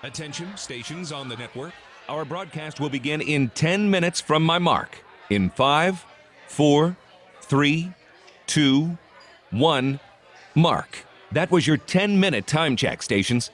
Attention, stations on the network. Our broadcast will begin in 10 minutes from my mark. In 5, 4, 3, 2, 1, mark. That was your 10-minute time check, stations.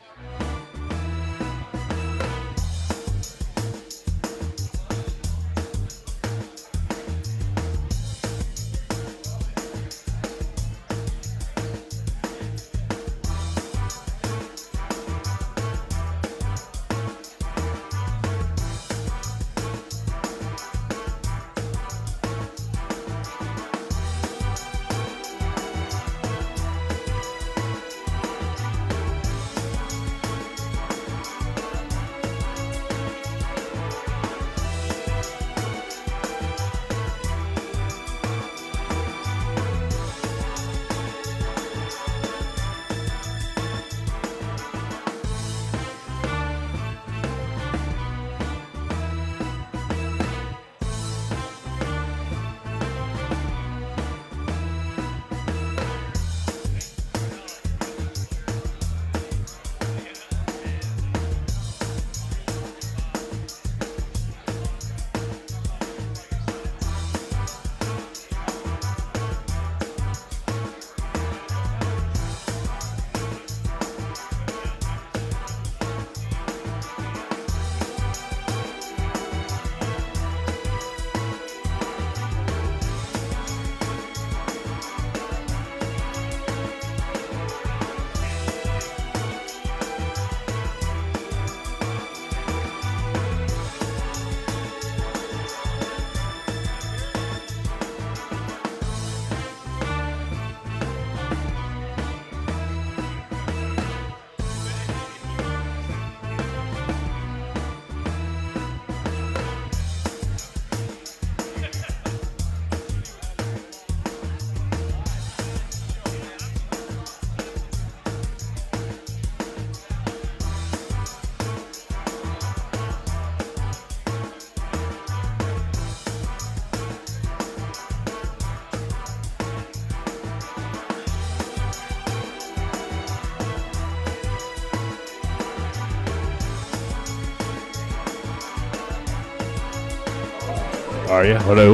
Are you? Hello?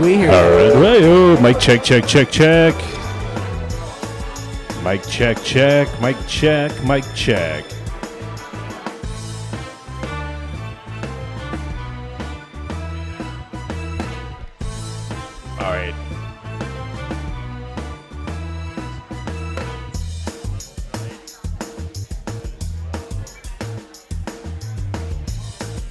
We hear All right. Hello. Mic check, check, check, check. Mic check, check. Mic check, mic check. All right.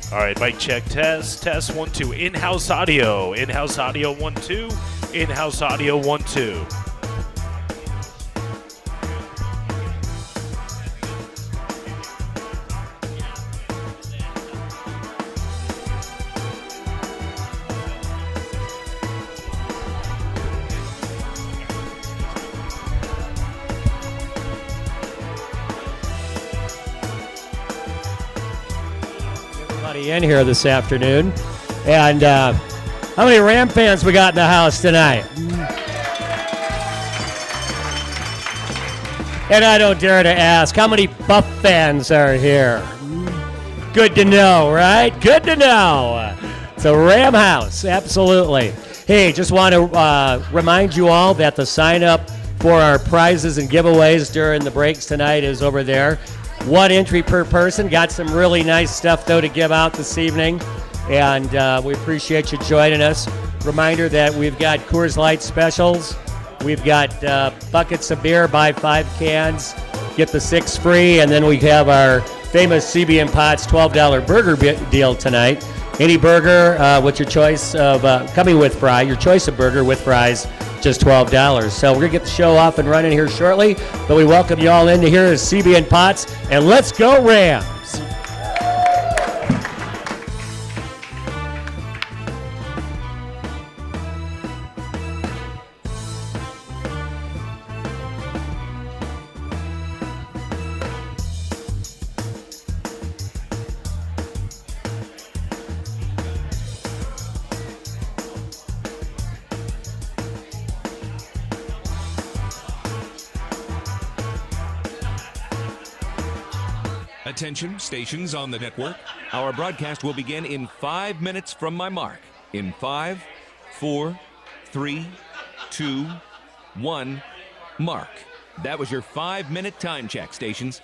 All right, mic check, test 1 2. In-house audio 1 2. In-house audio 1 2. in here this afternoon. And how many Ram fans we got in the house tonight? And I don't dare to ask, how many Buff fans are here? Good to know, right? Good to know. It's a Ram house, absolutely. Hey, just want to remind you all that the sign up for our prizes and giveaways during the breaks tonight is over there. 1 entry per person. Got some really nice stuff, though, to give out this evening. And we appreciate you joining us. Reminder that we've got Coors Light specials. We've got buckets of beer, buy 5 cans, get the 6 free. And then we have our famous CB & Potts $12 burger deal tonight. Any burger with your choice of, coming with fry, your choice of burger with fries, just $12. So we're going to get the show off and running here shortly, but we welcome you all in to here is CB & Potts, and let's go Rams! Attention, stations on the network. Our broadcast will begin in 5 minutes from my mark. In 5, 4, 3, 2, 1, mark. That was your 5-minute time check, stations.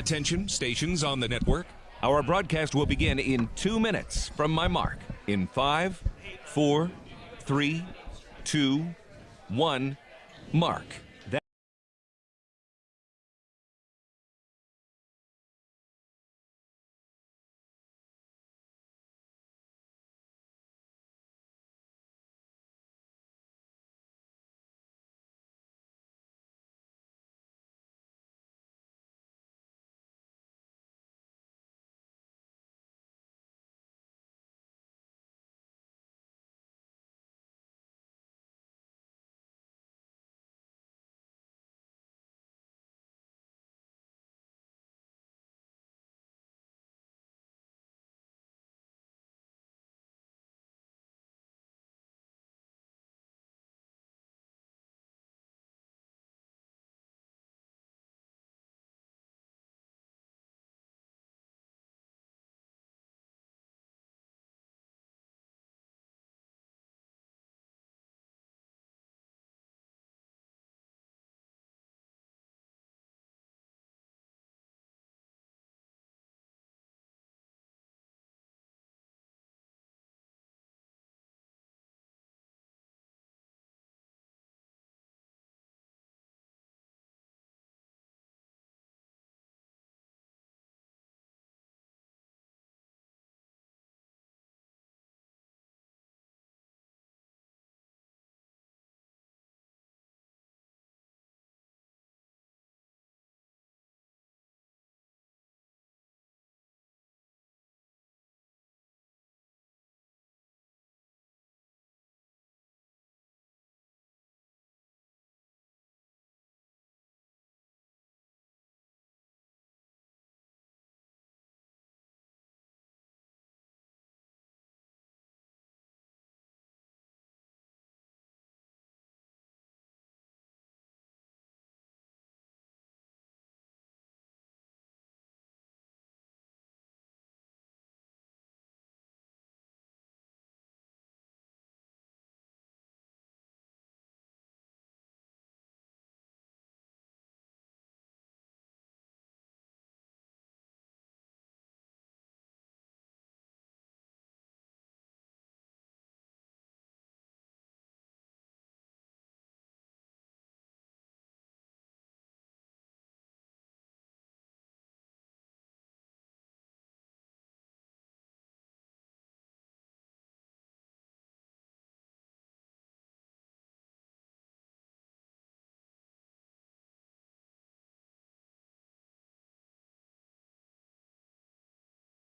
Attention, stations on the network. Our broadcast will begin in 2 minutes from my mark. In 5, 4, 3, 2, 1, mark.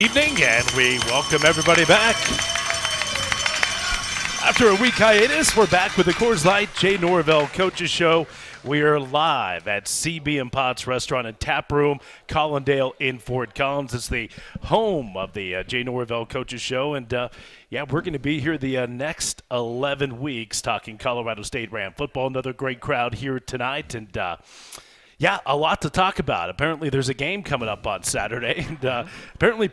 Evening, and we welcome everybody back. After a week hiatus, we're back with the Coors Light Jay Norvell Coaches Show. We are live at CB and Potts Restaurant and Tap Room, Collindale in Fort Collins. It's the home of the Jay Norvell Coaches Show, and we're going to be here the next 11 weeks talking Colorado State Ram football. Another great crowd here tonight, and a lot to talk about. Apparently, there's a game coming up on Saturday, and apparently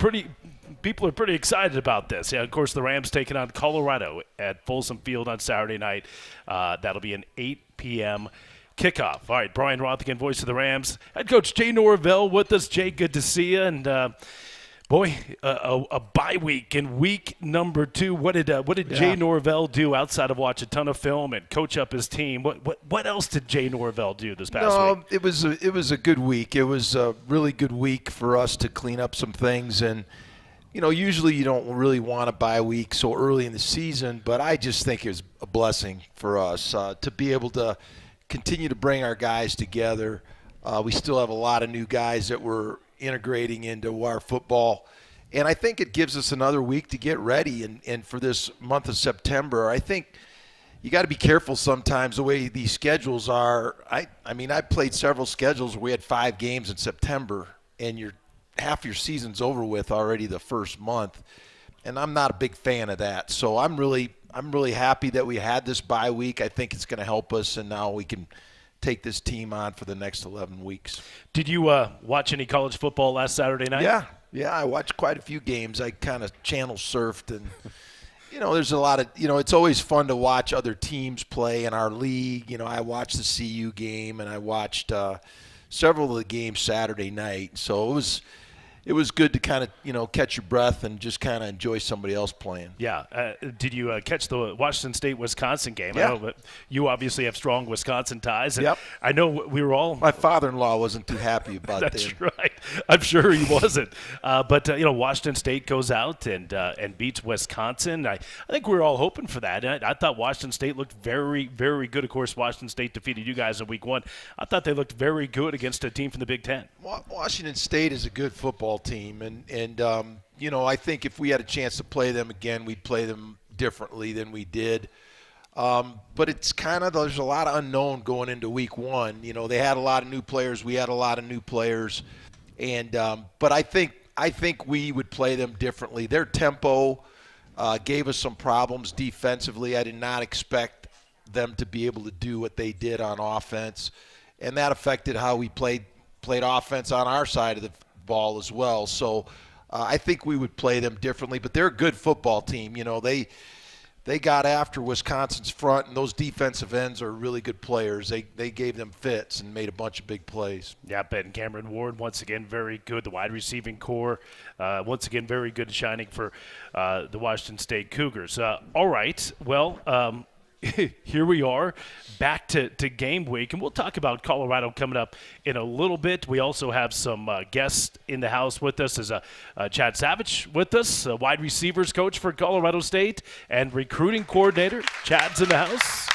people are pretty excited about this. Yeah, of course, the Rams taking on Colorado at Folsom Field on Saturday night. That'll be an 8 p.m. kickoff. All right, Brian Roth again, voice of the Rams. Head coach Jay Norvell with us. Jay, good to see you. And a bye week in week number 2. What did Jay Norvell do outside of watch a ton of film and coach up his team? What else did Jay Norvell do this past week? It was a good week. It was a really good week for us to clean up some things. And usually you don't really want a bye week so early in the season, but I just think it was a blessing for us to be able to continue to bring our guys together. We still have a lot of new guys that we're integrating into our football, and I think it gives us another week to get ready. And for this month of September, I think you got to be careful sometimes the way these schedules are. I played several schedules where we had 5 games in September, and half your season's over with already the first month, and I'm not a big fan of that. So I'm really happy that we had this bye week. I think it's going to help us, and now we can take this team on for the next 11 weeks. Did you watch any college football last Saturday night? Yeah, I watched quite a few games. I kind of channel surfed, and there's a lot of it's always fun to watch other teams play in our league. I watched the CU game, and I watched several of the games Saturday night. So it was good to kind of, catch your breath and just kind of enjoy somebody else playing. Yeah. Did you catch the Washington State-Wisconsin game? Yeah. I know, but you obviously have strong Wisconsin ties. And yep. I know we were all – my father-in-law wasn't too happy about that. That's right. I'm sure he wasn't. But Washington State goes out and beats Wisconsin. I think we were all hoping for that. I thought Washington State looked very, very good. Of course, Washington State defeated you guys in week 1. I thought they looked very good against a team from the Big Ten. Washington State is a good football team, and I think if we had a chance to play them again, we'd play them differently than we did. But it's there's a lot of unknown going into week 1. They had a lot of new players, we had a lot of new players, and but I think we would play them differently. Their tempo gave us some problems defensively. I did not expect them to be able to do what they did on offense, and that affected how we played offense on our side of the ball as well. So I think we would play them differently, but they're a good football team. They got after Wisconsin's front, and those defensive ends are really good players. They gave them fits and made a bunch of big plays. Yeah, Ben Cameron Ward, once again, very good. The wide receiving core, once again, very good shining for the Washington State Cougars. All right, well, here we are back to game week, and we'll talk about Colorado coming up in a little bit. We also have some guests in the house with us. Is Chad Savage with us, wide receivers coach for Colorado State and recruiting coordinator. Chad's in the house.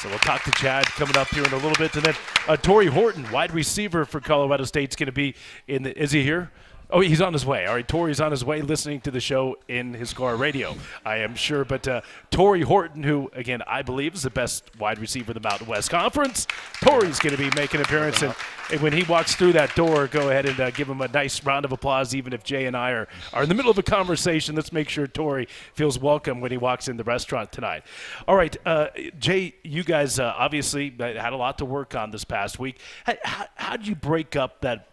So we'll talk to Chad coming up here in a little bit. And then Torrey Horton, wide receiver for Colorado State, is going to be in the – is he here? Oh, he's on his way. All right, Torrey's on his way listening to the show in his car radio, I am sure. But Torrey Horton, who, again, I believe is the best wide receiver in the Mountain West Conference, Torrey's going to be making an appearance. And when he walks through that door, go ahead and give him a nice round of applause, even if Jay and I are in the middle of a conversation. Let's make sure Torrey feels welcome when he walks in the restaurant tonight. All right, Jay, you guys obviously had a lot to work on this past week. How did you break up that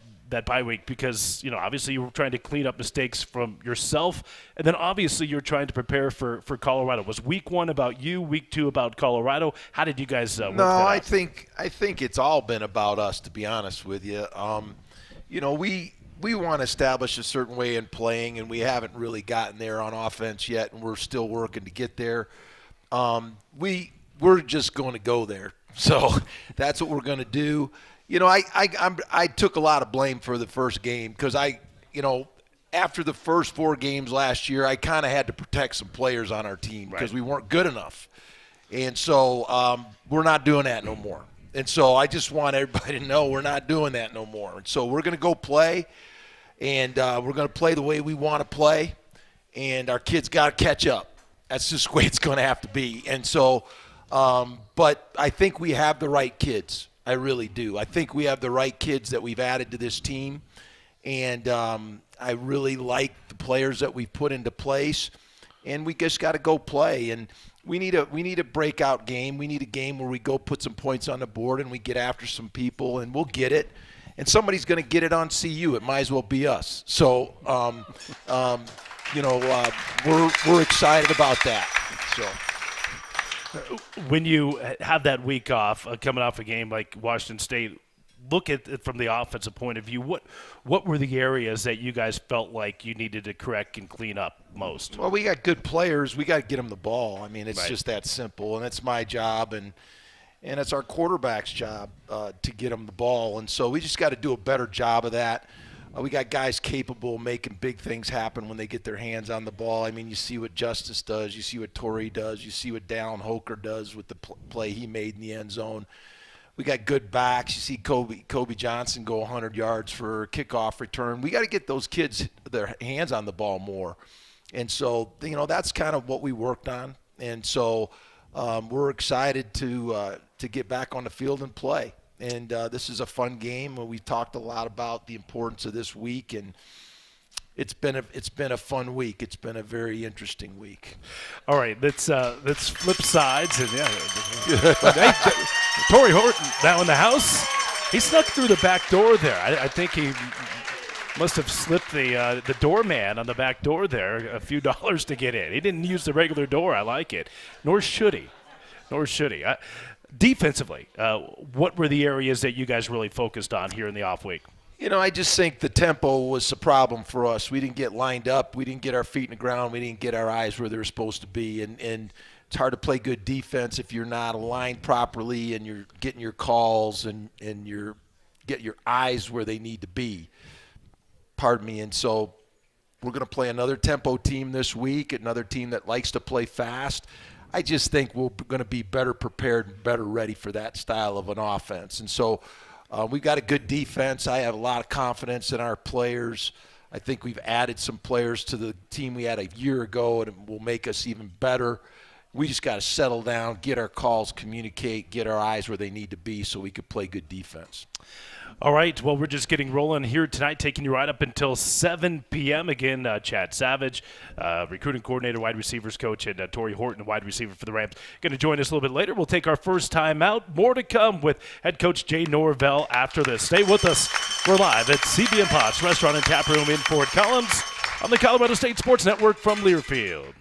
bye week? Because, obviously you were trying to clean up mistakes from yourself, and then obviously you're trying to prepare for Colorado. Was week 1 about you, week 2 about Colorado? How did you guys work that out? I think it's all been about us, to be honest with you. We want to establish a certain way in playing, and we haven't really gotten there on offense yet, and we're still working to get there. We're just going to go there. So that's what we're going to do. I took a lot of blame for the first game because after the first 4 games last year, I kind of had to protect some players on our team because we weren't good enough. And so we're not doing that no more. And so I just want everybody to know we're not doing that no more. And so we're going to go play. and we're going to play the way we want to play, and our kids got to catch up. That's just the way it's going to have to be. And so, but I think we have the right kids. I really do. I think we have the right kids that we've added to this team, and I really like the players that we've put into place, and we just got to go play. And we need a breakout game. We need a game where we go put some points on the board and we get after some people, and we'll get it. And somebody's going to get it on CU. It might as well be us. So, we're excited about that. So. When you have that week off, coming off a game like Washington State, look at it from the offensive point of view. What were the areas that you guys felt like you needed to correct and clean up most? Well, we got good players. We got to get them the ball. I mean, it's Right. just that simple, and it's my job, and it's our quarterback's job to get them the ball. And so we just got to do a better job of that. We got guys capable of making big things happen when they get their hands on the ball. I mean, you see what Justice does. You see what Torrey does. You see what Dallin Hoker does with the play he made in the end zone. We got good backs. You see Kobe Johnson go 100 yards for a kickoff return. We got to get those kids their hands on the ball more. And so, that's kind of what we worked on. And so we're excited to get back on the field and play. And this is a fun game. We've talked a lot about the importance of this week, and it's been a fun week. It's been a very interesting week. All right, let's flip sides. And hey, Torrey Horton now in the house. He snuck through the back door there. I think he must have slipped the doorman on the back door there a few dollars to get in. He didn't use the regular door. I like it. Nor should he. Defensively, what were the areas that you guys really focused on here in the off week? I just think the tempo was a problem for us. We didn't get lined up. We didn't get our feet in the ground. We didn't get our eyes where they were supposed to be. And it's hard to play good defense if you're not aligned properly and you're getting your calls and you're getting your eyes where they need to be. Pardon me. And so we're going to play another tempo team this week, another team that likes to play fast. I just think we're going to be better prepared and better ready for that style of an offense. And so we've got a good defense. I have a lot of confidence in our players. I think we've added some players to the team we had a year ago, and it will make us even better. We just got to settle down, get our calls, communicate, get our eyes where they need to be so we could play good defense. All right, well, we're just getting rolling here tonight, taking you right up until 7 p.m. Again, Chad Savage, recruiting coordinator, wide receivers coach, and Torrey Horton, wide receiver for the Rams, going to join us a little bit later. We'll take our first time out. More to come with head coach Jay Norvell after this. Stay with us. We're live at CB & Potts Restaurant and Tap Room in Fort Collins on the Colorado State Sports Network from Learfield.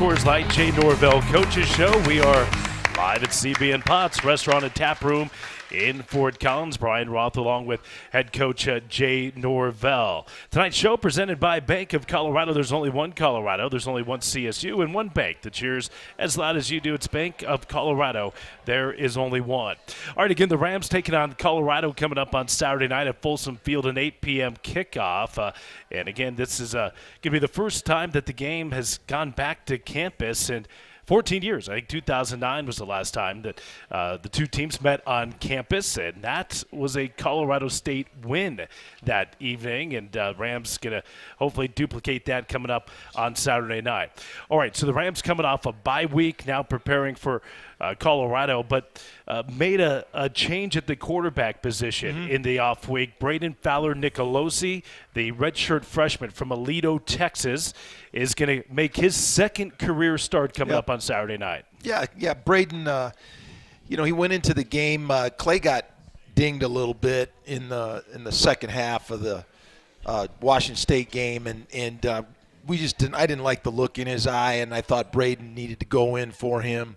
Coors Light Jay Norvell Coaches Show. We are live at CBN Potts Restaurant and Tap Room in Fort Collins. Brian Roth along with head coach Jay Norvell. Tonight's show presented by Bank of Colorado. There's only one Colorado. There's only one CSU and one bank that cheers as loud as you do. It's Bank of Colorado. There is only one. All right, again, the Rams taking on Colorado coming up on Saturday night at Folsom Field, an 8 p.m. kickoff. And again, this is going to be the first time that the game has gone back to campus in 14 years. I think 2009 was the last time that the two teams met on campus, and that was a Colorado State win that evening, and Rams going to hopefully duplicate that coming up on Saturday night. All right, so the Rams coming off a bye week, now preparing for Colorado, but made a change at the quarterback position in the off week. Braden Fowler-Nicolosi, the redshirt freshman from Aledo, Texas, is going to make his second career start coming up on Saturday night. Yeah, Braden, he went into the game. Clay got dinged a little bit in the second half of the Washington State game, and I didn't like the look in his eye, and I thought Braden needed to go in for him.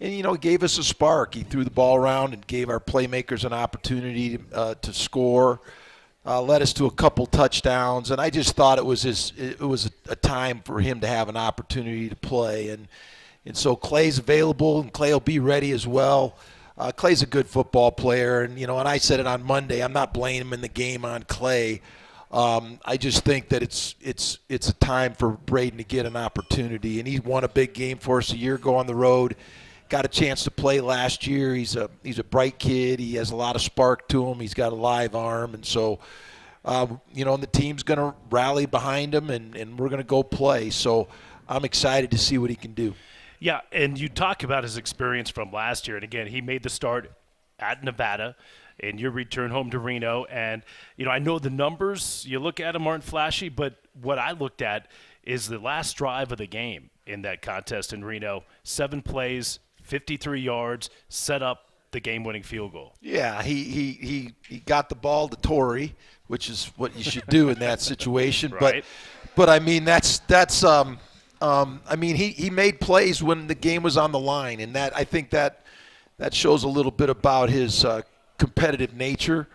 And, he gave us a spark. He threw the ball around and gave our playmakers an opportunity to score, led us to a couple touchdowns. And I just thought it was a time for him to have an opportunity to play. And so Clay's available, and Clay will be ready as well. Clay's a good football player. And, and I said it on Monday, I'm not blaming the game on Clay. I just think that it's a time for Braden to get an opportunity. And he won a big game for us a year ago on the road. Got a chance to play last year. He's a bright kid. He has a lot of spark to him. He's got a live arm. And so, and the team's going to rally behind him, and we're going to go play. So I'm excited to see what he can do. Yeah, and you talk about his experience from last year. And, again, he made the start at Nevada in your return home to Reno. And, I know the numbers, you look at them, aren't flashy, but what I looked at is the last drive of the game in that contest in Reno. 7 plays, 53 yards, set up the game-winning field goal. Yeah, he got the ball to Torrey, which is what you should do in that situation. Right. But I mean he made plays when the game was on the line, and I think that shows a little bit about his competitive nature.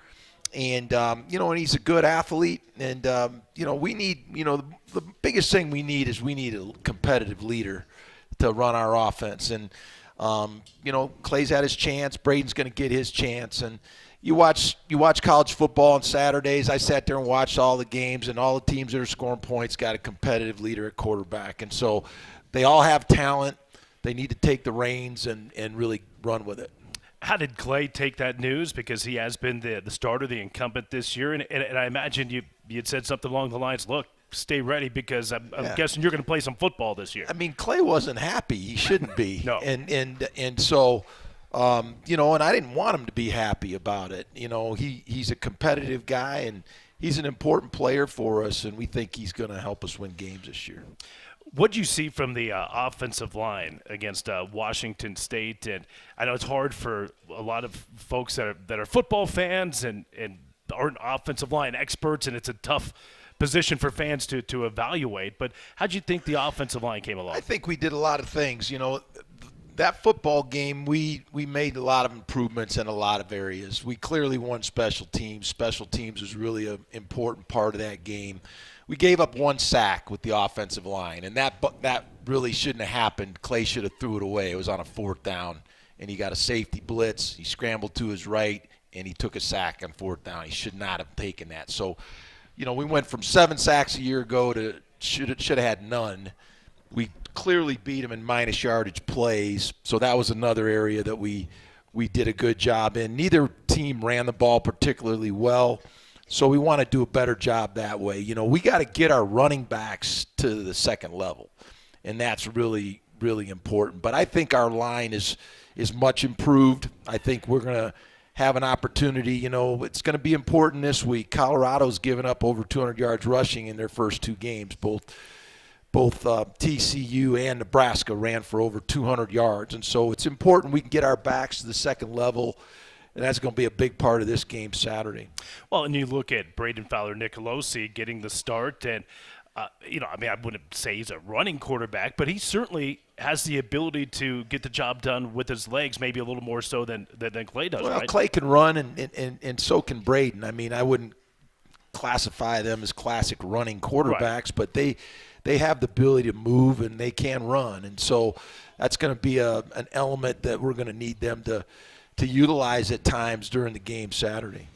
And and he's a good athlete, and we need the biggest thing we need a competitive leader to run our offense. And Clay's had his chance. Braden's going to get his chance. And you watch college football on Saturdays. I sat there and watched all the games, and all the teams that are scoring points got a competitive leader at quarterback. And so they all have talent. They need to take the reins and really run with it. How did Clay take that news? Because he has been the starter, the incumbent this year. And I imagine you had said something along the lines, look, stay ready, because I'm guessing you're going to play some football this year. I mean, Clay wasn't happy. He shouldn't be. No. And so, and I didn't want him to be happy about it. He's a competitive guy, and he's an important player for us, and we think he's going to help us win games this year. What do you see from the offensive line against Washington State? And I know it's hard for a lot of folks that are football fans and aren't offensive line experts, and it's a tough position for fans to evaluate. But how do you think the offensive line came along? I think we did a lot of things. That football game, we made a lot of improvements in a lot of areas. We clearly won special teams. Special teams was really an important part of that game. We gave up 1 sack with the offensive line, and that really shouldn't have happened. Clay should have threw it away. It was on a 4th down, and he got a safety blitz. He scrambled to his right, and he took a sack on 4th down. He should not have taken that. So, we went from 7 sacks a year ago to should have had none. We clearly beat him in minus yardage plays, so that was another area that we did a good job in. Neither team ran the ball particularly well. So we want to do a better job that way. We got to get our running backs to the second level, and that's really, really important. But I think our line is much improved. I think we're going to have an opportunity. It's going to be important this week. Colorado's given up over 200 yards rushing in their first 2 games. Both TCU and Nebraska ran for over 200 yards. And so it's important we can get our backs to the second level, and that's going to be a big part of this game Saturday. Well, and you look at Braden Fowler-Nicolosi getting the start, and I mean, I wouldn't say he's a running quarterback, but he certainly has the ability to get the job done with his legs, maybe a little more so than Clay does, Well, right? Clay can run, and so can Braden. I mean, I wouldn't classify them as classic running quarterbacks, but they have the ability to move and they can run, and so that's going to be an element that we're going to need them to utilize at times during the game Saturday.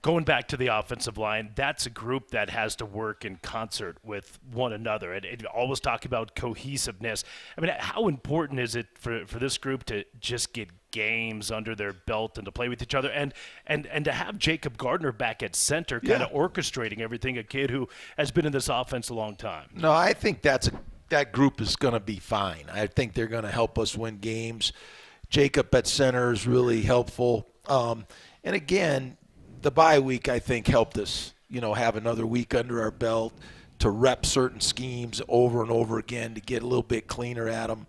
Going back to the offensive line, that's a group that has to work in concert with one another. And always talk about cohesiveness. I mean, how important is it for this group to just get games under their belt and to play with each other and to have Jacob Gardner back at center kind of orchestrating everything, a kid who has been in this offense a long time? No, I think that group is going to be fine. I think they're going to help us win games. Jacob at center is really helpful. And again, the bye week, I think, helped us, have another week under our belt to rep certain schemes over and over again to get a little bit cleaner at them.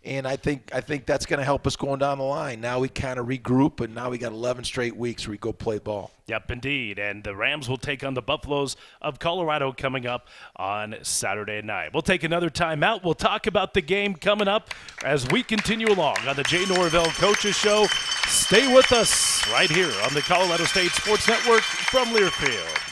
And I think that's going to help us going down the line. Now we kind of regroup, and now we got 11 straight weeks where we go play ball. Yep, indeed. And the Rams will take on the Buffaloes of Colorado coming up on Saturday night. We'll take another time out. We'll talk about the game coming up as we continue along on the Jay Norvell Coaches Show. Stay with us right here on the Colorado State Sports Network from Learfield.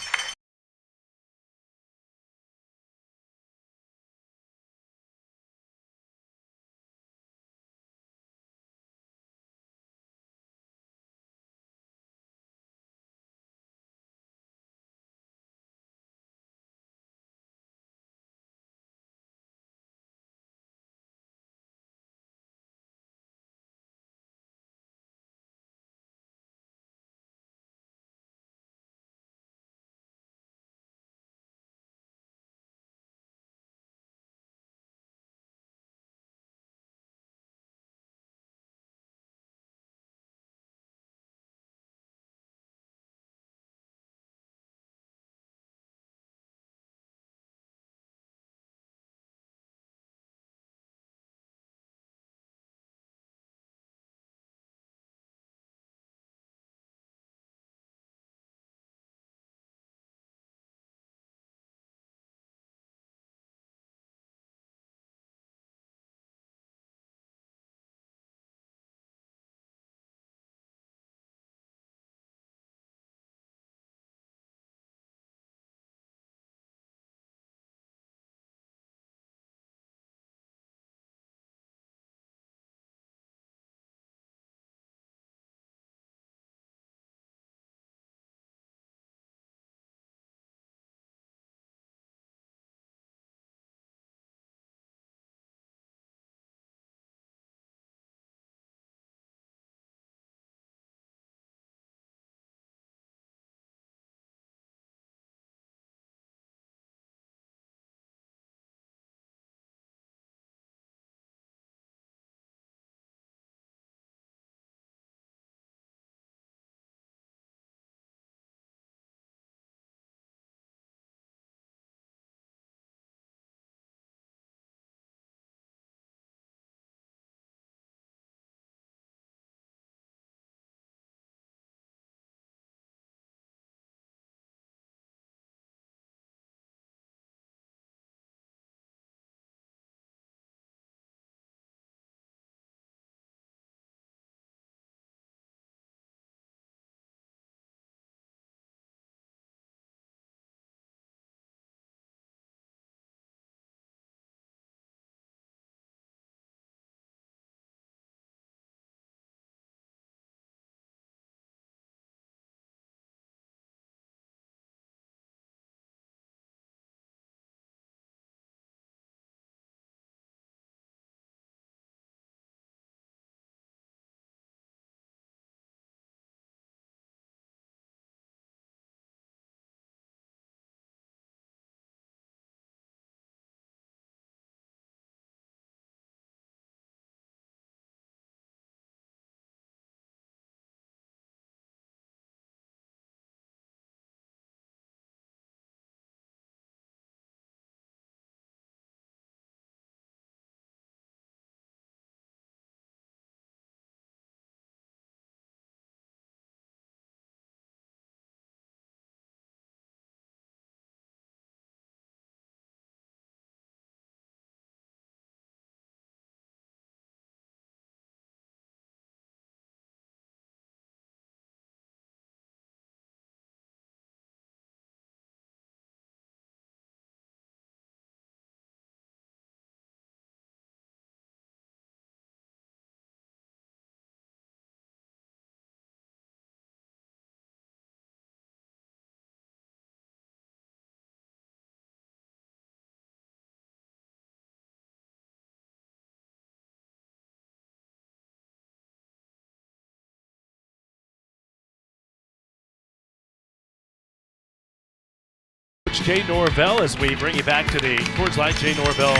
Jay Norvell as we bring you back to the Coors Light Jay Norvell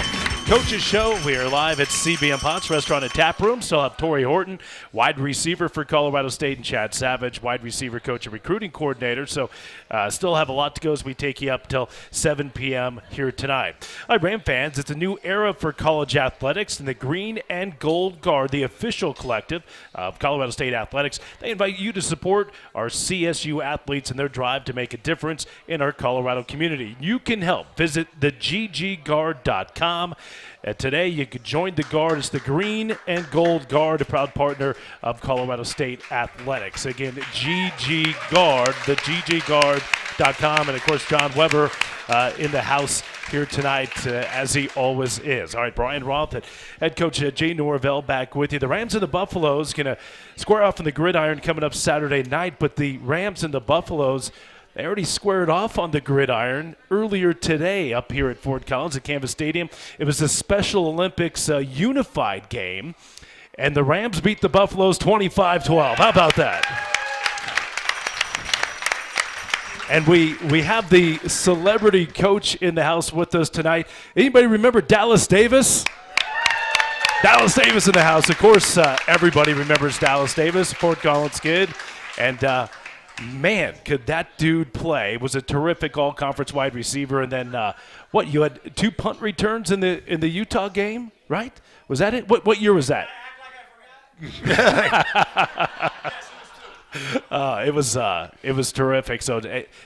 Coaches Show. We are live at CBM Potts Restaurant and Tap Room. Still have Torrey Horton, wide receiver for Colorado State, and Chad Savage, wide receiver coach and recruiting coordinator. So still have a lot to go as we take you up till 7 p.m. here tonight. All right, Ram fans, it's a new era for college athletics, and the Green and Gold Guard, the official collective of Colorado State Athletics, they invite you to support our CSU athletes in their drive to make a difference in our Colorado community. You can help. Visit theggguard.com. Today, you could join the Guard. It's the Green and Gold Guard, a proud partner of Colorado State Athletics. Again, GG Guard, theggguard.com. And, of course, John Weber in the house here tonight, as he always is. All right, Brian Roth, head coach Jay Norvell, back with you. The Rams and the Buffaloes going to square off in the gridiron coming up Saturday night, but the Rams and the Buffaloes, they already squared off on the gridiron earlier today up here at Fort Collins at Canvas Stadium. It was the Special Olympics unified game, and the Rams beat the Buffaloes 25-12. How about that? And we have the celebrity coach in the house with us tonight. Anybody remember Dallas Davis? Dallas Davis in the house. Of course, everybody remembers Dallas Davis, Fort Collins kid. And man, could that dude play. Was a terrific all-conference wide receiver. And then, you had 2 punt returns in the Utah game, right? Was that it? What year was that? It was terrific. So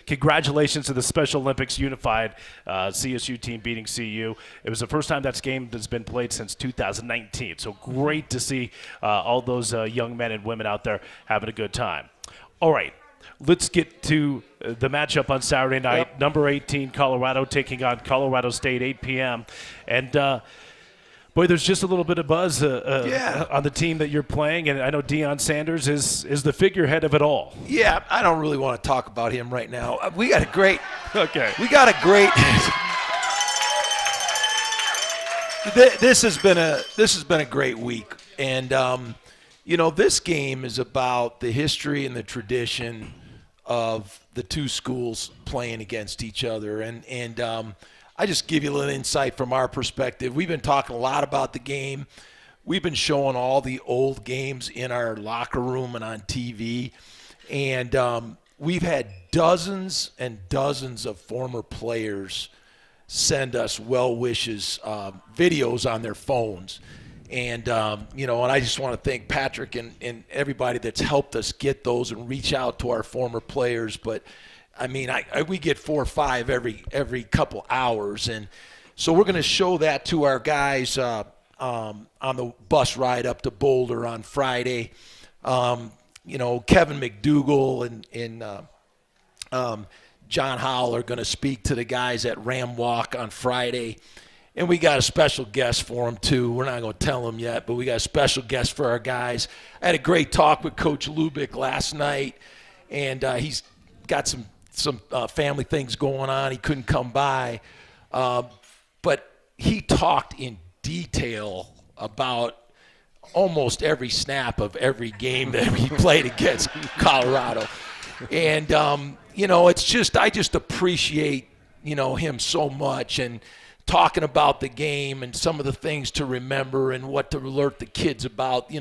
congratulations to the Special Olympics unified CSU team beating CU. It was the first time that game has been played since 2019. So great to see all those young men and women out there having a good time. All right. Let's get to the matchup on Saturday night. Yep. Number 18, Colorado, taking on Colorado State, 8 p.m. And, boy, there's just a little bit of buzz on the team that you're playing. And I know Deion Sanders is the figurehead of it all. Yeah, I don't really want to talk about him right now. We got a great – okay. We got a great – this has been a great week. And, this game is about the history and the tradition of the two schools playing against each other. And I just give you a little insight from our perspective. We've been talking a lot about the game. We've been showing all the old games in our locker room and on TV. And we've had dozens and dozens of former players send us well wishes, videos on their phones. And, and I just want to thank Patrick and everybody that's helped us get those and reach out to our former players. But, I mean, we get 4 or 5 every couple hours. And so we're going to show that to our guys on the bus ride up to Boulder on Friday. Kevin McDougal and John Howell are going to speak to the guys at Ram Walk on Friday. And we got a special guest for them, too. We're not going to tell them yet, but we got a special guest for our guys. I had a great talk with Coach Lubick last night, and he's got some family things going on. He couldn't come by. But he talked in detail about almost every snap of every game that he played against Colorado. And, it's just I just appreciate, him so much. And talking about the game and some of the things to remember and what to alert the kids about.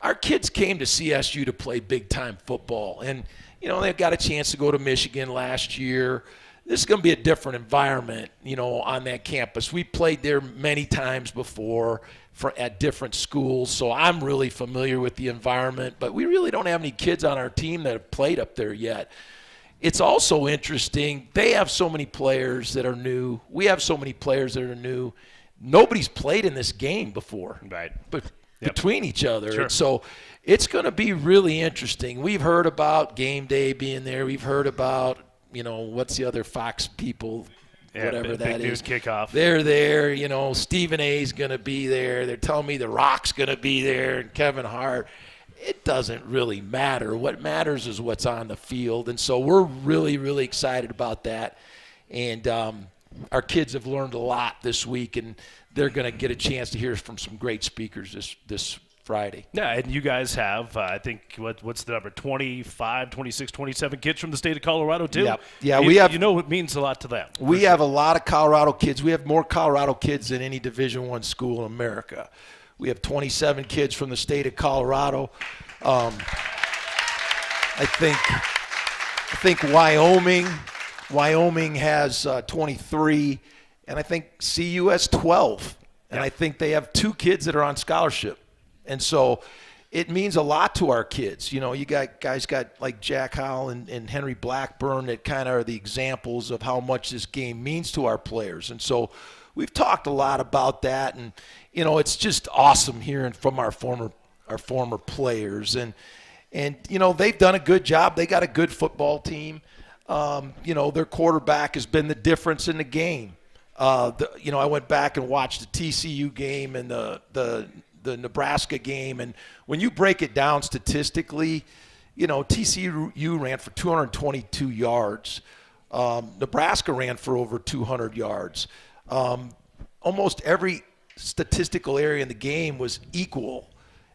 Our kids came to CSU to play big-time football. And, they've got a chance to go to Michigan last year. This is going to be a different environment, on that campus. We played there many times before at different schools, so I'm really familiar with the environment. But we really don't have any kids on our team that have played up there yet. It's also interesting. They have so many players that are new. We have so many players that are new. Nobody's played in this game before, right? But between each other. Sure. And so it's going to be really interesting. We've heard about game day being there. We've heard about, what's the other Fox people, whatever that big is. News kickoff. They're there. Stephen A's going to be there. They're telling me The Rock's going to be there and Kevin Hart. It doesn't really matter. What matters is what's on the field. And so we're really, really excited about that. And our kids have learned a lot this week, and they're going to get a chance to hear from some great speakers this Friday. Yeah, and you guys have, I think, what's the number, 25, 26, 27 kids from the state of Colorado, too? Yeah, we have. You know it means a lot to them. We have a lot of Colorado kids. We have more Colorado kids than any Division I school in America. We have 27 kids from the state of Colorado. I think Wyoming has 23, and I think CU has 12. And I think they have 2 kids that are on scholarship. And so it means a lot to our kids. You know, you got guys like Jack Howell and Henry Blackburn that kind of are the examples of how much this game means to our players. And so we've talked a lot about that. And, you know, it's just awesome hearing from our former players. And you know, they've done a good job. They got a good football team. You know, their quarterback has been the difference in the game. You know, I went back and watched the TCU game and the Nebraska game, and when you break it down statistically, you know, TCU ran for 222 yards. Nebraska ran for over 200 yards. Almost every statistical area in the game was equal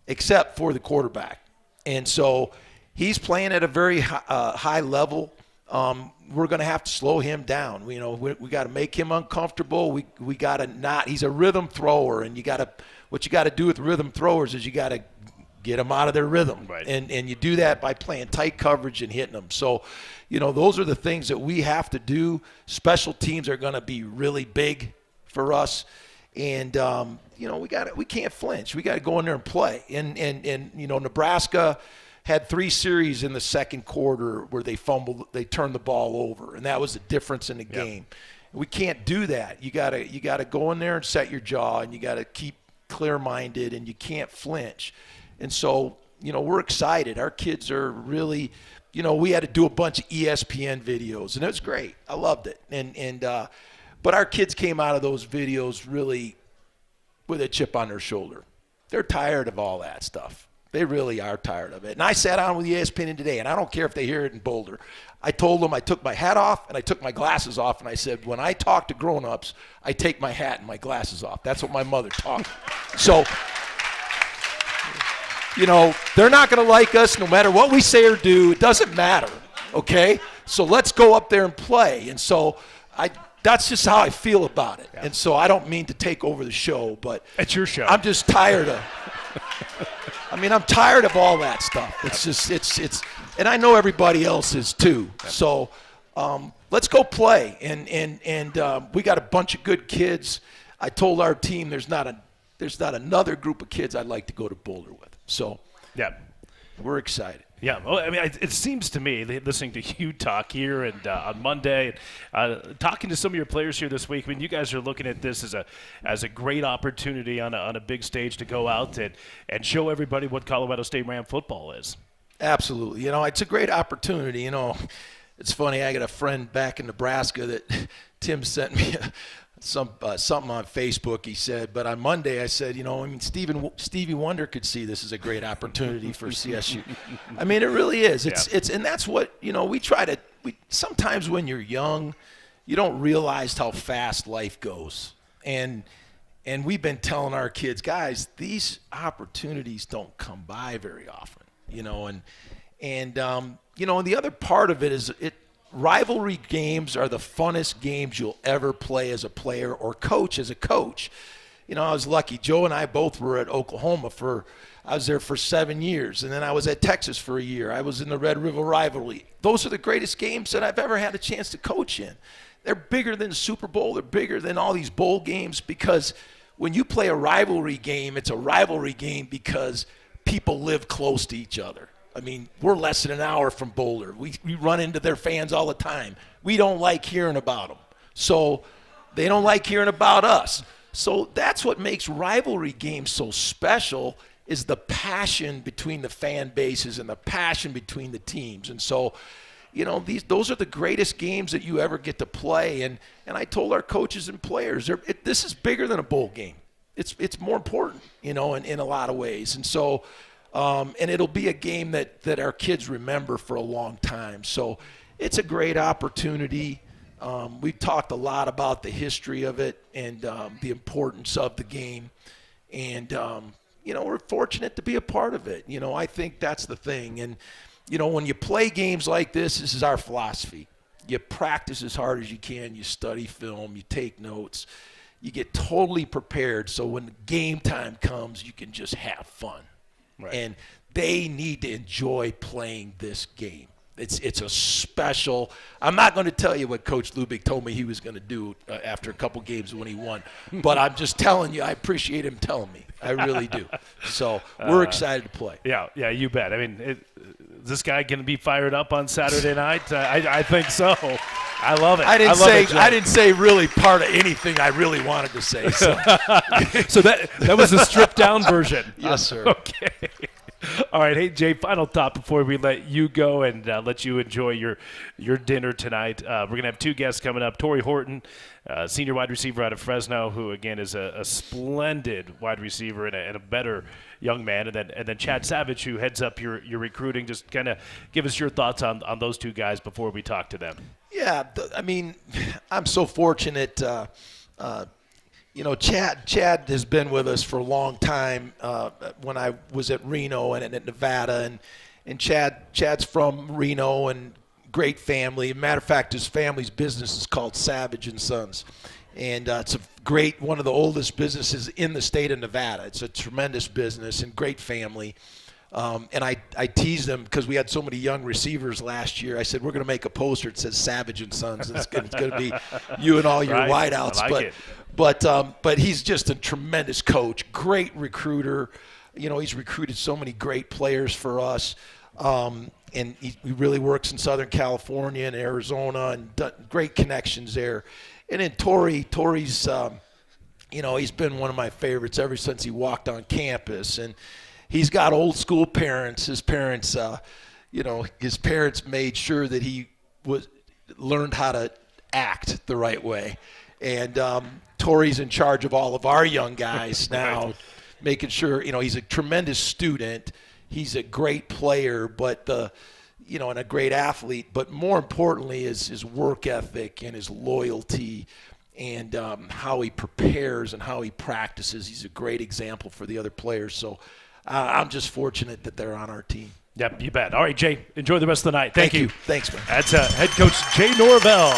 except for the quarterback. And so he's playing at a very high level. We're going to have to slow him down. You know, we got to make him uncomfortable. We got to not. He's a rhythm thrower, and what you got to do with rhythm throwers is you got to get them out of their rhythm, right. And you do that by playing tight coverage and hitting them. So, you know, those are the things that we have to do. Special teams are going to be really big for us, and you know, we can't flinch. We got to go in there and play. And you know, Nebraska had 3 series in the second quarter where they turned the ball over, and that was the difference in the game. We can't do that. You gotta go in there and set your jaw, and you gotta keep clear-minded, and you can't flinch. And so, you know, we're excited. Our kids are really, you know, we had to do a bunch of ESPN videos, and it was great. I loved it. But our kids came out of those videos really with a chip on their shoulder. They're tired of all that stuff. They really are tired of it. And I sat down with ESPN today, and I don't care if they hear it in Boulder. I told them I took my hat off and I took my glasses off, and I said, when I talk to grown-ups, I take my hat and my glasses off. That's what my mother taught me. So, you know, they're not going to like us no matter what we say or do. It doesn't matter, okay? So let's go up there and play. And so that's just how I feel about it. Yeah. And so I don't mean to take over the show, but it's your show. I'm just tired of I'm tired of all that stuff. It's just and I know everybody else is too. So let's go play. And we got a bunch of good kids. I told our team there's not another group of kids I'd like to go to Boulder with. So yeah, we're excited. Yeah, well, I mean, it seems to me, listening to you talk here and on Monday, talking to some of your players here this week, I mean, you guys are looking at this as a great opportunity on a big stage to go out and show everybody what Colorado State Ram football is. Absolutely. You know, it's a great opportunity. You know, it's funny, I got a friend back in Nebraska that Tim sent me something on Facebook. He said, but on Monday I said, you know, I mean, Stevie Wonder could see this as a great opportunity for CSU. I mean, it really is. It's and that's what, you know, we sometimes when you're young, you don't realize how fast life goes. And we've been telling our kids, guys, these opportunities don't come by very often, you know, and you know, and the other part of it is rivalry games are the funnest games you'll ever play as a player or coach as a coach. You know, I was lucky. Joe and I both were at Oklahoma I was there for 7 years, and then I was at Texas for a year. I was in the Red River rivalry. Those are the greatest games that I've ever had a chance to coach in. They're bigger than the Super Bowl. They're bigger than all these bowl games, because when you play a rivalry game, it's a rivalry game because people live close to each other. I mean, we're less than an hour from Boulder. We run into their fans all the time. We don't like hearing about them. So they don't like hearing about us. So that's what makes rivalry games so special, is the passion between the fan bases and the passion between the teams. And so, you know, those are the greatest games that you ever get to play. And I told our coaches and players, this is bigger than a bowl game. It's more important, you know, in a lot of ways. And so, and it'll be a game that our kids remember for a long time. So it's a great opportunity. We've talked a lot about the history of it and the importance of the game. And, we're fortunate to be a part of it. I think that's the thing. And, when you play games like this is our philosophy. You practice as hard as you can. You study film. You take notes. You get totally prepared so when game time comes, you can just have fun. Right. And they need to enjoy playing this game. It's a special. I'm not going to tell you what Coach Lubick told me he was going to do after a couple games when he won, but I'm just telling you I appreciate him telling me. I really do. So we're excited to play. Yeah, you bet. I mean, is this guy going to be fired up on Saturday night? I think so. I love it. I didn't say really part of anything I really wanted to say. So, so that was the stripped down version. Yes, sir. Okay. All right. Hey, Jay, final thought before we let you go and let you enjoy your dinner tonight. We're going to have two guests coming up. Torrey Horton, senior wide receiver out of Fresno, who, again, is a splendid wide receiver and a better young man. And then Chad Savage, who heads up your recruiting. Just kind of give us your thoughts on those two guys before we talk to them. Yeah, I'm so fortunate. Chad has been with us for a long time. When I was at Reno and at Nevada, and Chad's from Reno and great family. Matter of fact, his family's business is called Savage and Sons, and it's one of the oldest businesses in the state of Nevada. It's a tremendous business and great family. And I teased them because we had so many young receivers last year. I said, we're going to make a poster that says Savage and Sons. It's going to be you and all your right. wideouts. I like it. But he's just a tremendous coach, great recruiter. He's recruited so many great players for us. And he really works in Southern California and Arizona and done great connections there. And then Torrey's, he's been one of my favorites ever since he walked on campus. And he's got old school parents. His parents, made sure that he learned how to act the right way. And Torrey's in charge of all of our young guys now, making sure, he's a tremendous student. He's a great player, but and a great athlete. But more importantly is his work ethic and his loyalty and how he prepares and how he practices. He's a great example for the other players. So I'm just fortunate that they're on our team. Yep, you bet. All right, Jay, enjoy the rest of the night. Thank you. Thanks, man. That's head coach Jay Norvell.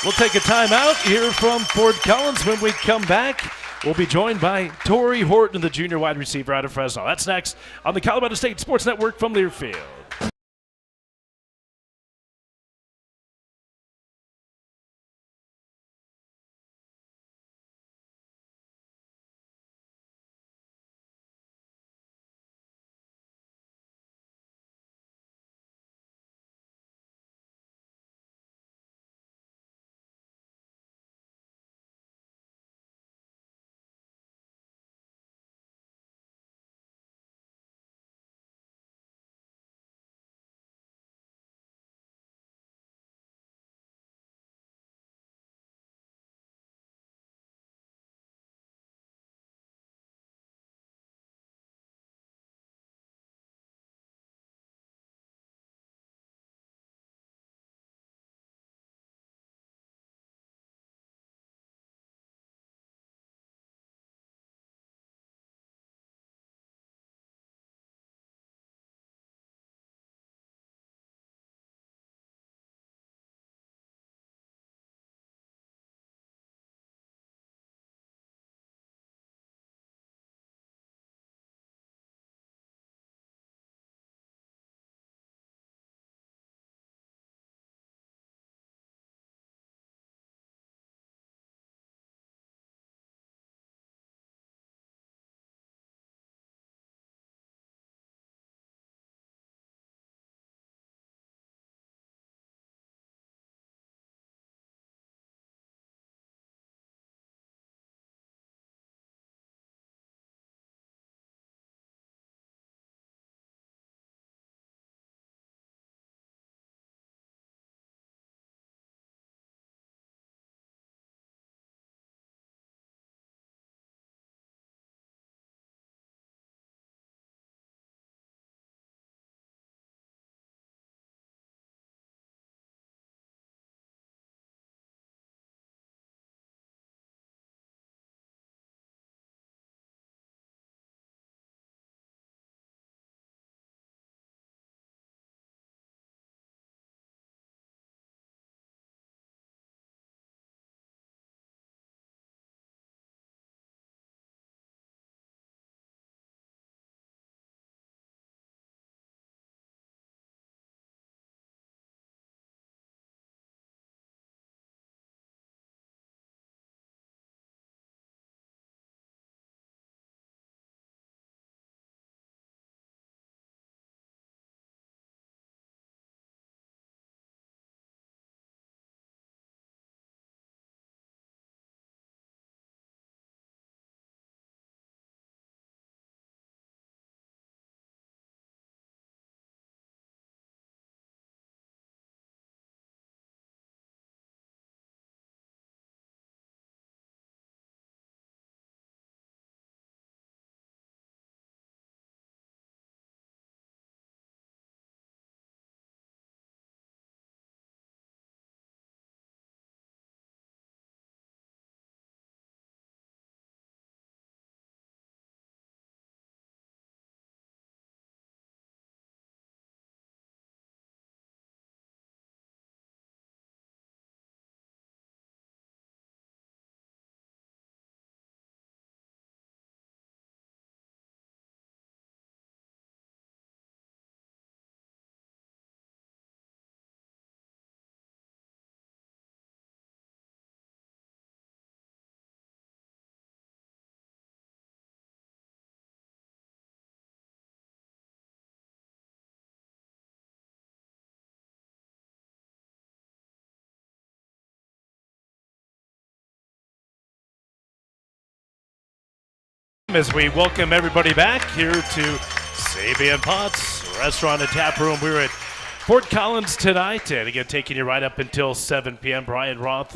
We'll take a timeout here from Fort Collins. When we come back, we'll be joined by Torrey Horton, the junior wide receiver out of Fresno. That's next on the Colorado State Sports Network from Learfield. As we welcome everybody back here to Sabian Potts Restaurant and Tap Room. We're at Fort Collins tonight, and again, taking you right up until 7 p.m. Brian Roth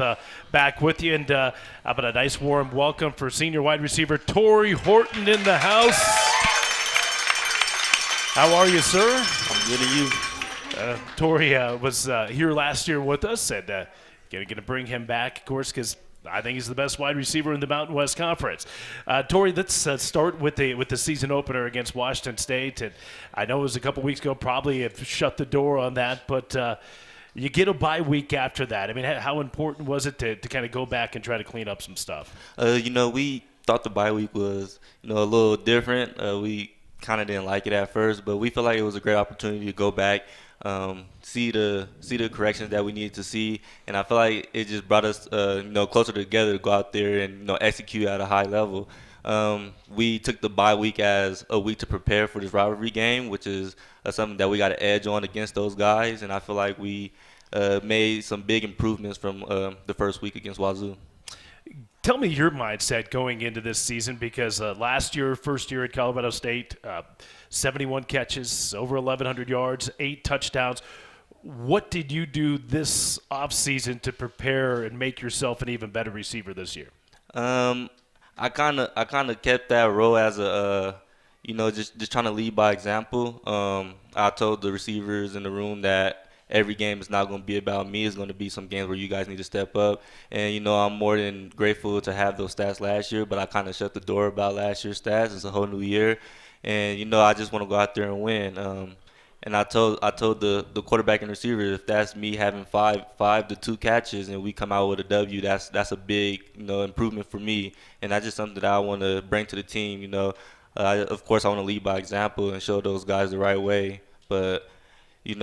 back with you, and how about a nice warm welcome for senior wide receiver Torrey Horton in the house. How are you, sir? I'm good, and you? Torrey was here last year with us, and going to bring him back, of course, because I think he's the best wide receiver in the Mountain West Conference. Torrey, let's start with the season opener against Washington State. And I know it was a couple weeks ago, probably have shut the door on that, but you get a bye week after that. I mean, how important was it to kind of go back and try to clean up some stuff? We thought the bye week was, a little different. We kind of didn't like it at first, but we felt like it was a great opportunity to go back, see the corrections that we needed to see, and I feel like it just brought us closer together to go out there and execute at a high level. We took the bye week as a week to prepare for this rivalry game, which is something that we got an edge on against those guys, and I feel like we made some big improvements from the first week against Wazoo. Tell me your mindset going into this season, because first year at Colorado State, 71 catches, over 1,100 yards, 8 touchdowns. What did you do this offseason to prepare and make yourself an even better receiver this year? I kind of kept that role as a just trying to lead by example. I told the receivers in the room that every game is not going to be about me. It's going to be some games where you guys need to step up. And, I'm more than grateful to have those stats last year, but I kind of shut the door about last year's stats. It's a whole new year. And, I just want to go out there and win. And I told the quarterback and receiver, if that's me having 5 to 2 catches and we come out with a W, that's a big, improvement for me. And that's just something that I want to bring to the team. Of course, I want to lead by example and show those guys the right way. But the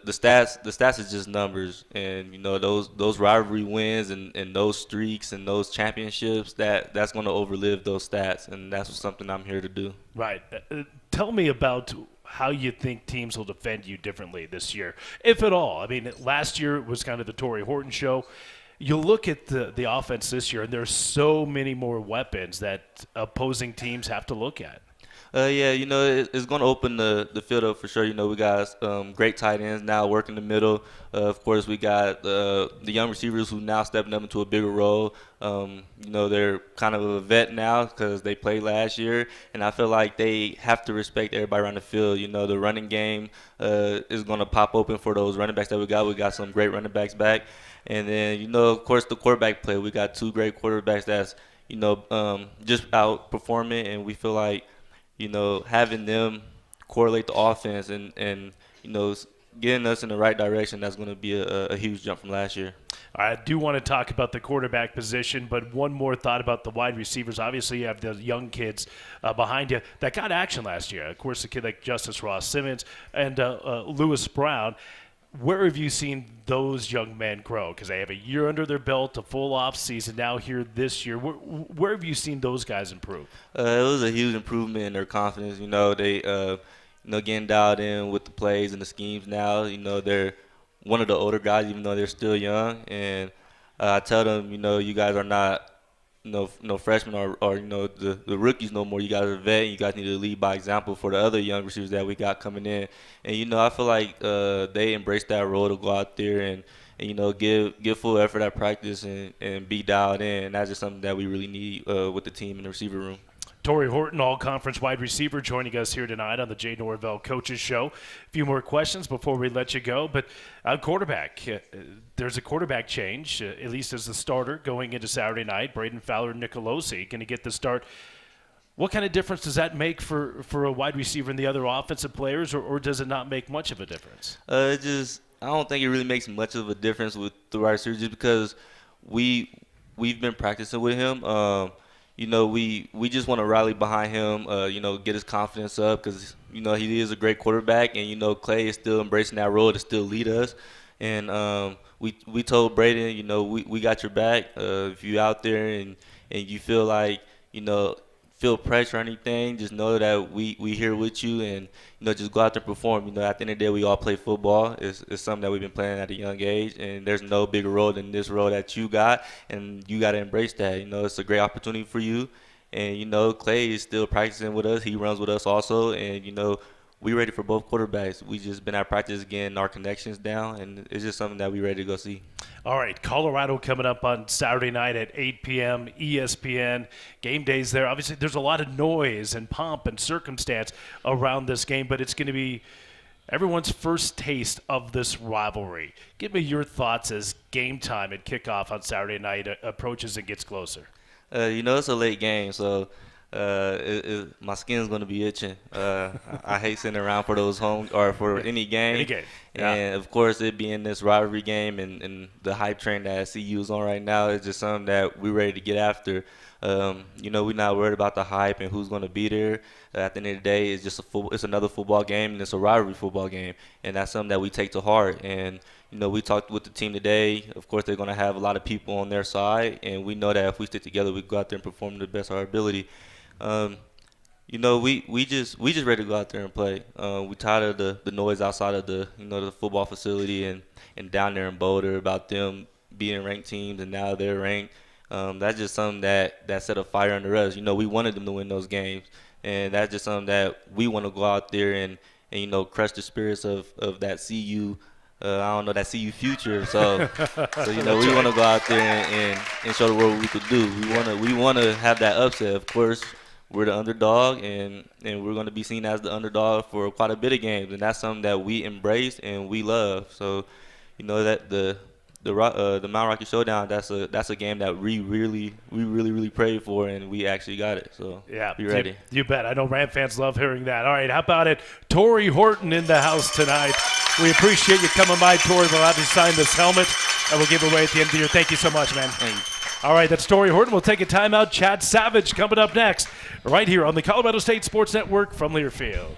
stats is just numbers, and those rivalry wins and those streaks and those championships that's going to overlive those stats, and that's something I'm here to do. Right. Tell me about how you think teams will defend you differently this year, if at all. I mean, last year was kind of the Torrey Horton show. You look at the offense this year, and there's so many more weapons that opposing teams have to look at. It's going to open the field up for sure. We got great tight ends now working the middle. Of course, we got the young receivers who now stepping up into a bigger role. They're kind of a vet now because they played last year, and I feel like they have to respect everybody around the field. The running game is going to pop open for those running backs that we got. We got some great running backs back. And then, of course, the quarterback play. We got 2 great quarterbacks that's, just outperforming, and we feel like, having them correlate the offense and getting us in the right direction, that's going to be a huge jump from last year. I do want to talk about the quarterback position, but one more thought about the wide receivers. Obviously, you have the young kids behind you that got action last year. Of course, a kid like Justice Ross Simmons and Lewis Brown. Where have you seen those young men grow? Because they have a year under their belt, a full off season now here this year. Where have you seen those guys improve? It was a huge improvement in their confidence. They getting dialed in with the plays and the schemes now. They're one of the older guys, even though they're still young. And I tell them, you guys are not no freshmen or the rookies no more. You guys are vet. You guys need to lead by example for the other young receivers that we got coming in. And I feel like they embrace that role to go out there and give full effort at practice and be dialed in. And that's just something that we really need with the team in the receiver room. Torrey Horton, all-conference wide receiver, joining us here tonight on the Jay Norvell Coaches Show. A few more questions before we let you go. But quarterback, there's a quarterback change, at least as the starter, going into Saturday night. Braden Fowler-Nicolosi going to get the start. What kind of difference does that make for a wide receiver and the other offensive players, or does it not make much of a difference? I don't think it really makes much of a difference with the wide receiver just because we've been practicing with him. We just want to rally behind him, get his confidence up because, he is a great quarterback and, Clay is still embracing that role to still lead us. And we told Braden, we got your back. If you out there and you feel like, feel pressure or anything, just know that we here with you and, just go out there and perform. At the end of the day, we all play football. It's something that we've been playing at a young age, and there's no bigger role than this role that you got, and you got to embrace that. It's a great opportunity for you, And, Clay is still practicing with us. He runs with us also. And, we ready for both quarterbacks. We just been at practice getting our connections down, and it's just something that we ready to go see. All right, Colorado coming up on Saturday night at 8 p.m. ESPN. Game days there. Obviously, there's a lot of noise and pomp and circumstance around this game, but it's going to be everyone's first taste of this rivalry. Give me your thoughts as game time and kickoff on Saturday night approaches and gets closer. It's a late game, so my skin's going to be itching. I hate sitting around for those home or for any game. Any game. Yeah. And, of course, it being this rivalry game and the hype train that CU is on right now is just something that we're ready to get after. We're not worried about the hype and who's going to be there. At the end of the day, it's just it's another football game, and it's a rivalry football game. And that's something that we take to heart. And, we talked with the team today. Of course, they're going to have a lot of people on their side, and we know that if we stick together, we go out there and perform to the best of our ability. We just ready to go out there and play. We tired of the noise outside of the football facility and down there in Boulder about them being ranked teams and now they're ranked. That's just something that set a fire under us. We wanted them to win those games, and that's just something that we want to go out there and crush the spirits of that CU. That CU future. So we want to go out there and show the world what we could do. We want to have that upset. Of course, we're the underdog, and we're going to be seen as the underdog for quite a bit of games, and that's something that we embrace and we love. So, that the Mount Rocky Showdown, that's a game that we really prayed for, and we actually got it. So yeah, be ready. You bet. I know Ram fans love hearing that. All right, how about it? Torrey Horton in the house tonight. We appreciate you coming by, Torrey. We'll have you sign this helmet, and we'll give it away at the end of the year. Thank you so much, man. Thank you. All right, that's Torrey Horton. We'll take a timeout. Chad Savage coming up next, right here on the Colorado State Sports Network from Learfield.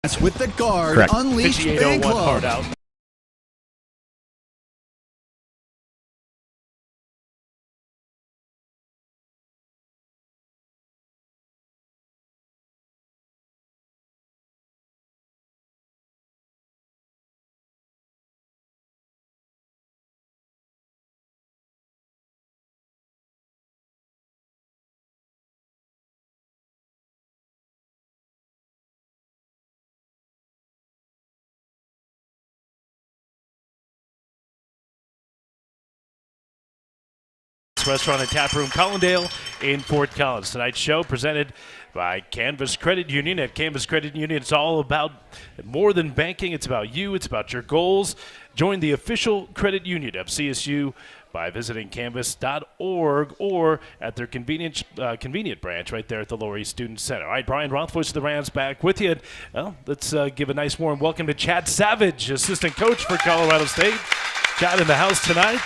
With the guard, Correct. unleash 5801 big hard club. out. Restaurant and Tap Room Collindale in Fort Collins. Tonight's show presented by Canvas Credit Union. At Canvas Credit Union, it's all about more than banking. It's about you. It's about your goals. Join the official credit union of CSU by visiting canvas.org or at their convenient branch right there at the Lower East Student Center. All right, Brian Roth, voice of the Rams, back with you. Well, let's give a nice warm welcome to Chad Savage, assistant coach for Colorado State. Chad in the house tonight.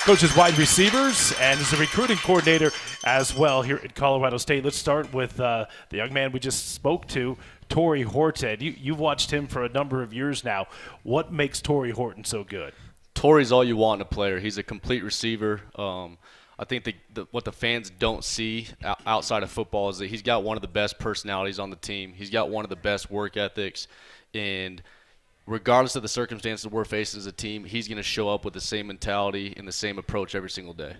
Coaches wide receivers and is a recruiting coordinator as well here at Colorado State. Let's start with the young man we just spoke to, Torrey Horton. You've watched him for a number of years now. What makes Torrey Horton so good? Torrey's all you want in a player. He's a complete receiver. I think what the fans don't see outside of football is that he's got one of the best personalities on the team. He's got one of the best work ethics, and regardless of the circumstances we're facing as a team, he's going to show up with the same mentality and the same approach every single day.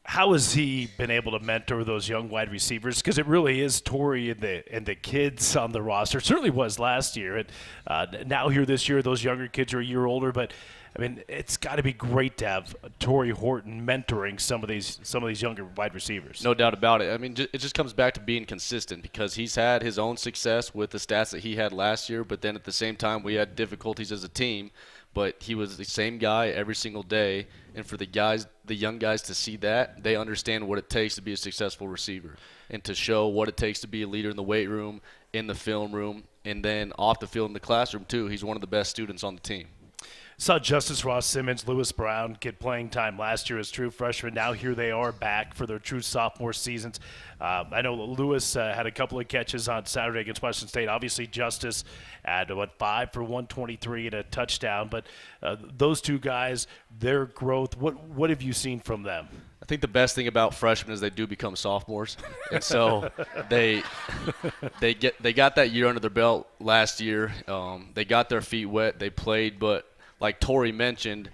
How has he been able to mentor those young wide receivers? Because it really is Torrey and the kids on the roster. It certainly was last year. And now here this year, those younger kids are a year older. But, I mean, it's got to be great to have Torrey Horton mentoring some of these younger wide receivers. No doubt about it. I mean, it just comes back to being consistent because he's had his own success with the stats that he had last year. But then at the same time, we had difficulties as a team. But he was the same guy every single day. And for the young guys to see that, they understand what it takes to be a successful receiver and to show what it takes to be a leader in the weight room, in the film room, and then off the field in the classroom too. He's one of the best students on the team. Saw Justice Ross Simmons, Lewis Brown get playing time last year as true freshmen. Now here they are back for their true sophomore seasons. I know Lewis had a couple of catches on Saturday against Washington State. Obviously, Justice had, 5 for 123 and a touchdown. But those two guys, their growth, what have you seen from them? I think the best thing about freshmen is they do become sophomores, and so they got that year under their belt last year. They got their feet wet. They played, but like Torrey mentioned,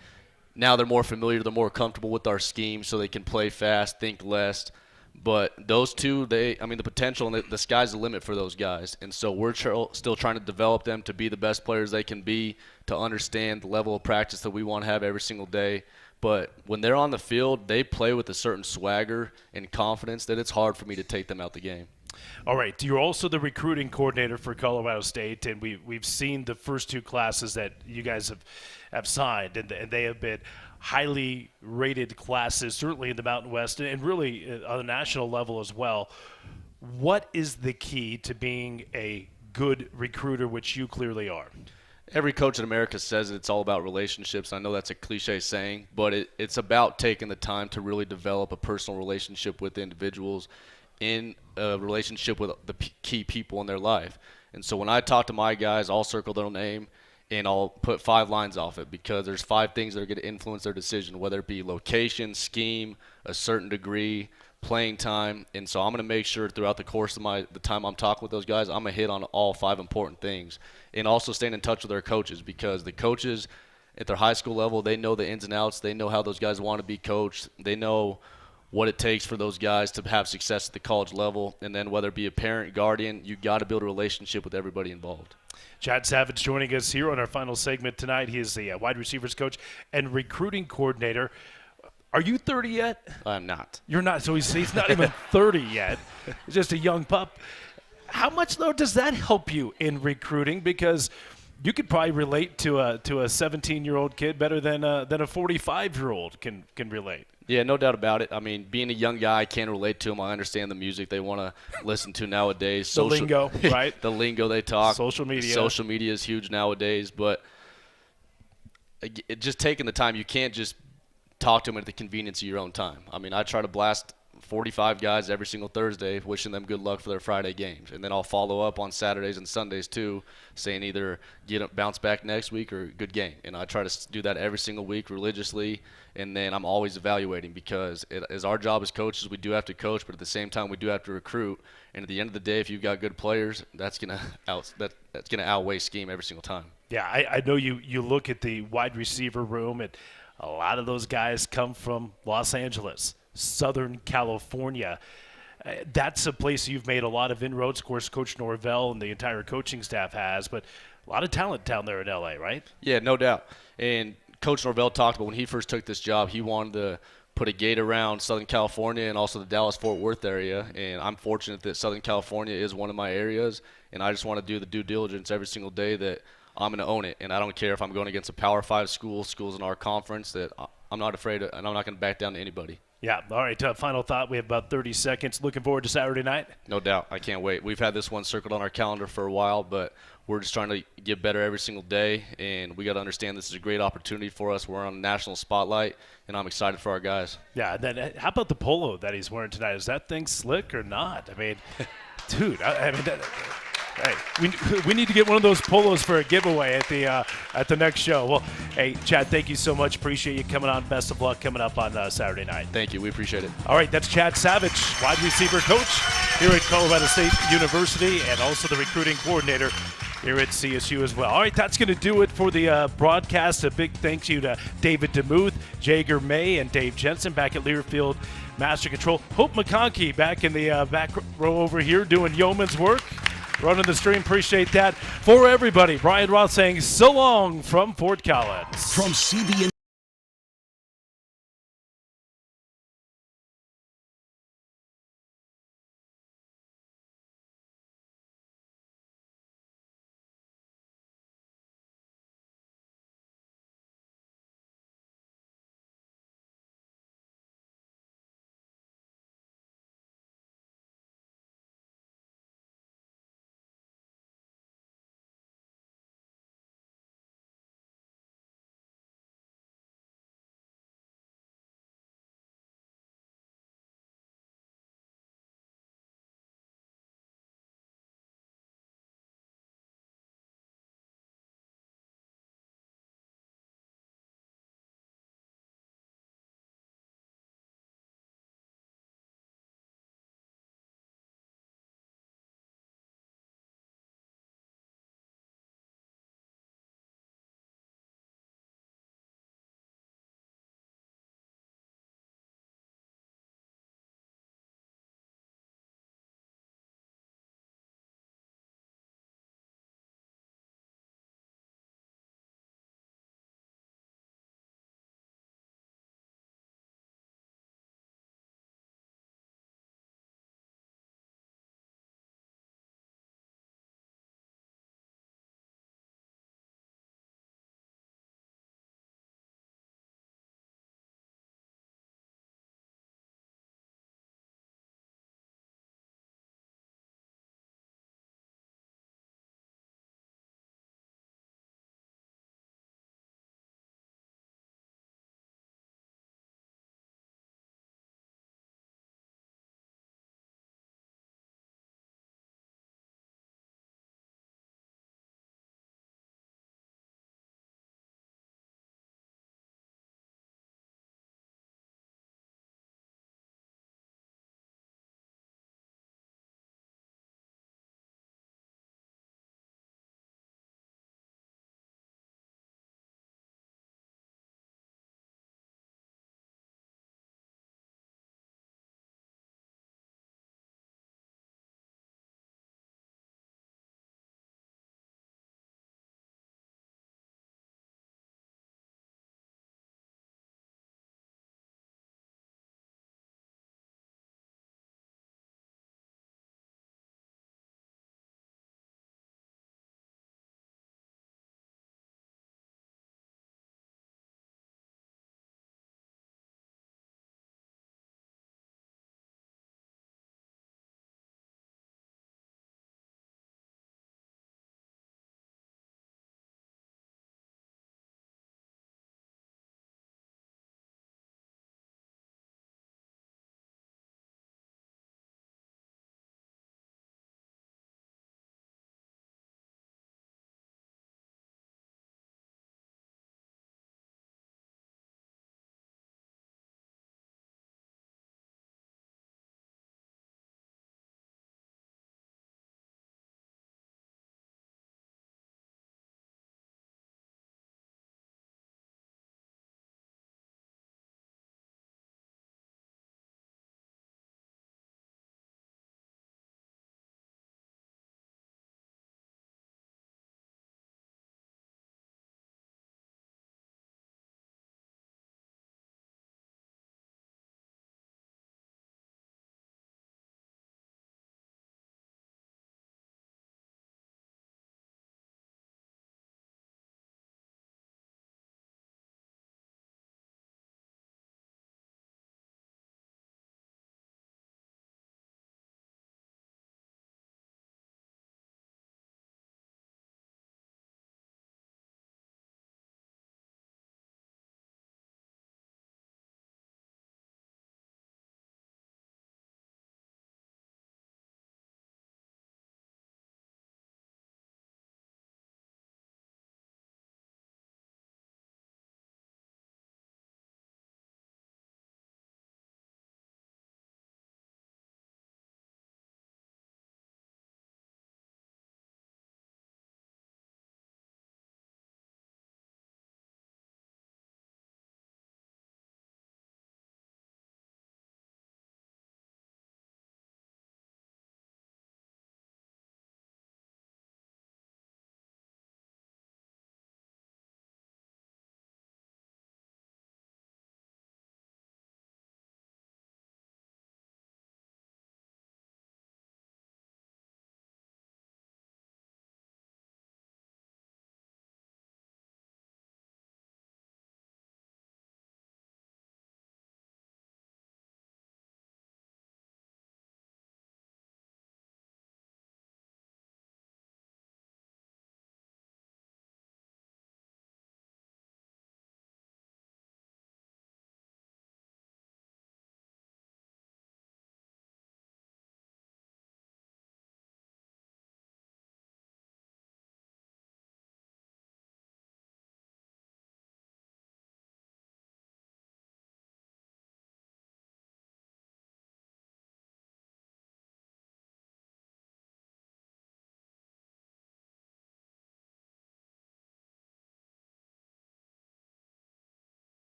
now they're more familiar, they're more comfortable with our scheme, so they can play fast, think less. But those two, the potential, and the sky's the limit for those guys. And so we're still trying to develop them to be the best players they can be, to understand the level of practice that we want to have every single day. But when they're on the field, they play with a certain swagger and confidence that it's hard for me to take them out the game. All right, you're also the recruiting coordinator for Colorado State, and we've seen the first two classes that you guys have signed, and they have been highly rated classes, certainly in the Mountain West, and really on a national level as well. What is the key to being a good recruiter, which you clearly are? Every coach in America says it's all about relationships. I know that's a cliche saying, but it's about taking the time to really develop a personal relationship with individuals in a relationship with the key people in their life. And so when I talk to my guys, I'll circle their name and I'll put 5 lines off it because there's 5 things that are going to influence their decision, whether it be location, scheme, a certain degree, playing time. And so I'm going to make sure throughout the course of the time I'm talking with those guys, I'm going to hit on all 5 important things. And also staying in touch with their coaches, because the coaches at their high school level, they know the ins and outs. They know how those guys want to be coached. They know what it takes for those guys to have success at the college level. And then whether it be a parent, guardian, you got to build a relationship with everybody involved. Chad Savage joining us here on our final segment tonight. He is the wide receivers coach and recruiting coordinator. Are you 30 yet? I'm not. You're not. So he's not even 30 yet. He's just a young pup. How much, though, does that help you in recruiting? Because you could probably relate to a 17-year-old kid better than a 45-year-old can relate. Yeah, no doubt about it. I mean, being a young guy, I can relate to them. I understand the music they want to listen to nowadays. The lingo, right? The lingo they talk. Social media. Social media is huge nowadays. But just taking the time, you can't just talk to them at the convenience of your own time. I mean, I try to blast 45 guys every single Thursday, wishing them good luck for their Friday games. And then I'll follow up on Saturdays and Sundays too, saying either bounce back next week or good game. And I try to do that every single week religiously. And then I'm always evaluating, because it is our job as coaches. We do have to coach, but at the same time we do have to recruit. And at the end of the day, if you've got good players, that's gonna outweigh scheme every single time. Yeah, I know you look at the wide receiver room, and a lot of those guys come from Los Angeles, Southern California. That's a place you've made a lot of inroads. Of course, Coach Norvell and the entire coaching staff has, but a lot of talent down there in L.A., right? Yeah, no doubt. And Coach Norvell talked about when he first took this job, he wanted to put a gate around Southern California and also the Dallas-Fort Worth area. And I'm fortunate that Southern California is one of my areas, and I just want to do the due diligence every single day that I'm going to own it. And I don't care if I'm going against a Power 5 schools in our conference, that I'm not afraid of, and I'm not going to back down to anybody. Yeah. All right. Final thought. We have about 30 seconds. Looking forward to Saturday night? No doubt. I can't wait. We've had this one circled on our calendar for a while, but we're just trying to get better every single day, and we got to understand this is a great opportunity for us. We're on a national spotlight, and I'm excited for our guys. Yeah. And then how about the polo that he's wearing tonight? Is that thing slick or not? I mean, dude, hey, we need to get one of those polos for a giveaway at the next show. Well, hey, Chad, thank you so much. Appreciate you coming on. Best of luck coming up on Saturday night. Thank you. We appreciate it. All right, that's Chad Savage, wide receiver coach here at Colorado State University, and also the recruiting coordinator here at CSU as well. All right, that's going to do it for the broadcast. A big thank you to David DeMuth, Jager May, and Dave Jensen back at Learfield Master Control. Hope McConkey back in the back row over here doing yeoman's work, running the stream. Appreciate that. For everybody, Brian Roth saying so long from Fort Collins. From CBN.